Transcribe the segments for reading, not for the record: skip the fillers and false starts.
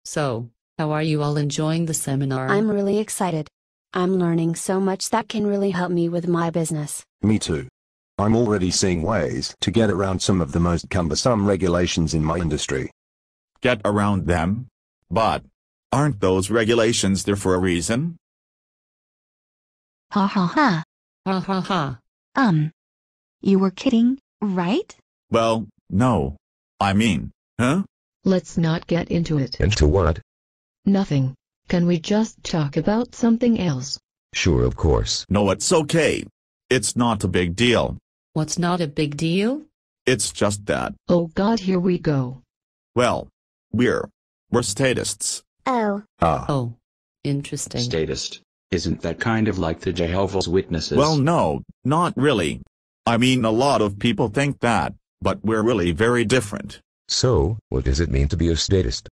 So, how are you all enjoying the seminar? I'm really excited. I'm learning so much that can really help me with my business. Me too. I'm already seeing ways to get around some of the most cumbersome regulations in my industry. Get around them? But aren't those regulations there for a reason? Ha ha ha. Ha ha ha. You were kidding, right? Well, no. I mean, huh? Let's not get into it. Into what? Nothing. Can we just talk about something else? Sure, of course. No, it's okay. It's not a big deal. What's not a big deal? It's just that, Oh God, here we go. well, we're statists. Oh. Oh. Interesting. Statist. Isn't that kind of like the Jehovah's Witnesses? Well, no, not really. I mean, a lot of people think that, but we're really very different. So, what does it mean to be a statist?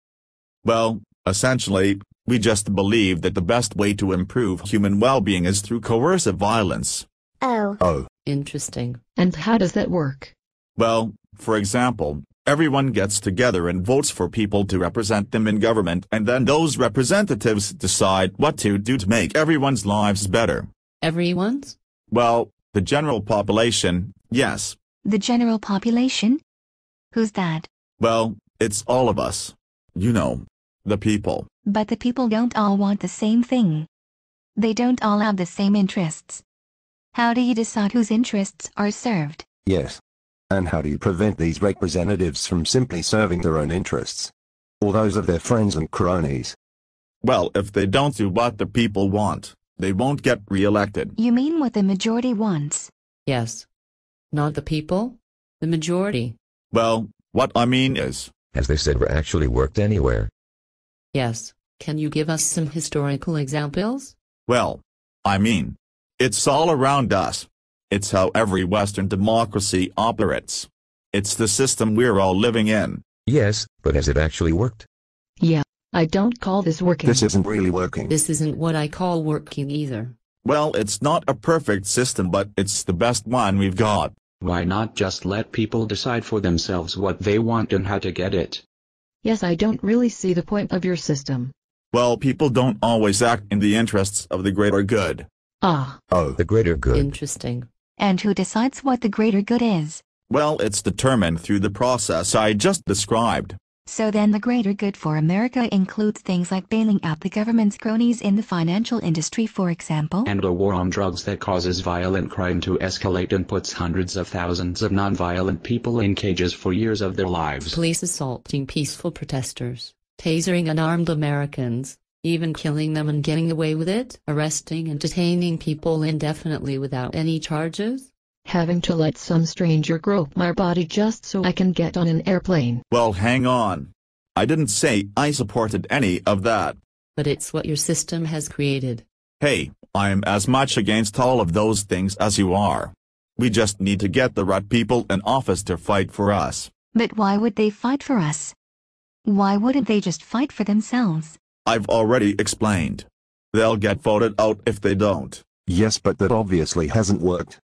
Well, essentially, we just believe that the best way to improve human well-being is through coercive violence. Oh. Interesting. And how does that work? Well, for example, everyone gets together and votes for people to represent them in government, and then those representatives decide what to do to make everyone's lives better. Everyone's? Well, the general population, yes. The general population? Who's that? Well, it's all of us. You know, the people. But the people don't all want the same thing. They don't all have the same interests. How do you decide whose interests are served? Yes. And how do you prevent these representatives from simply serving their own interests? Or those of their friends and cronies? Well, if they don't do what the people want, they won't get re-elected. You mean what the majority wants? Yes. Not the people? The majority. Well, what I mean is, Has this ever actually worked anywhere? Yes. Can you give us some historical examples? well, I mean, it's all around us. It's how every Western democracy operates. It's the system we're all living in. Yes, but has it actually worked? Yeah, I don't call this working. This isn't really working. This isn't what I call working either. Well, it's not a perfect system, but it's the best one we've got. Why not just let people decide for themselves what they want and how to get it? Yes, I don't really see the point of your system. Well, people don't always act in the interests of the greater good. Ah, Oh. The greater good. Interesting. And who decides what the greater good is? Well, it's determined through the process I just described. So then the greater good for America includes things like bailing out the government's cronies in the financial industry, for example? And a war on drugs that causes violent crime to escalate and puts hundreds of thousands of non-violent people in cages for years of their lives. Police assaulting peaceful protesters, tasering unarmed Americans, even killing them and getting away with it, arresting and detaining people indefinitely without any charges. having to let some stranger grope my body just so I can get on an airplane. Well, hang on. I didn't say I supported any of that. But it's what your system has created. Hey, I'm as much against all of those things as you are. We just need to get the right people in office to fight for us. But why would they fight for us? Why wouldn't they just fight for themselves? I've already explained. They'll get voted out if they don't. Yes, but that obviously hasn't worked.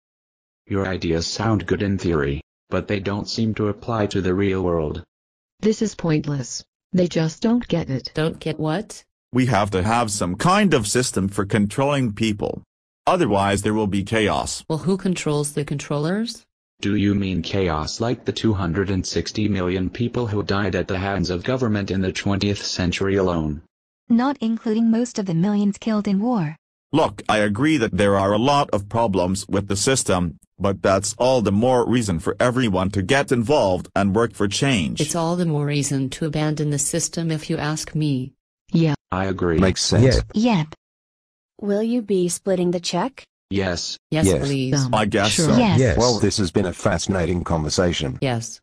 Your ideas sound good in theory, but they don't seem to apply to the real world. This is pointless. They just don't get it. Don't get what? We have to have some kind of system for controlling people. Otherwise there will be chaos. Well, who controls the controllers? Do you mean chaos like the 260 million people who died at the hands of government in the 20th century alone? Not including most of the millions killed in war. Look, I agree that there are a lot of problems with the system, but that's all the more reason for everyone to get involved and work for change. It's all the more reason to abandon the system if you ask me. Yeah. I agree. Makes sense. Yep. Will you be splitting the check? Yes. Yes, Yes. please. I guess Sure. so. Yes. Yes. Well, this has been a fascinating conversation. Yes.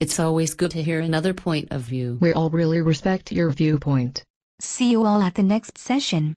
It's always good to hear another point of view. We all really respect your viewpoint. See you all at the next session.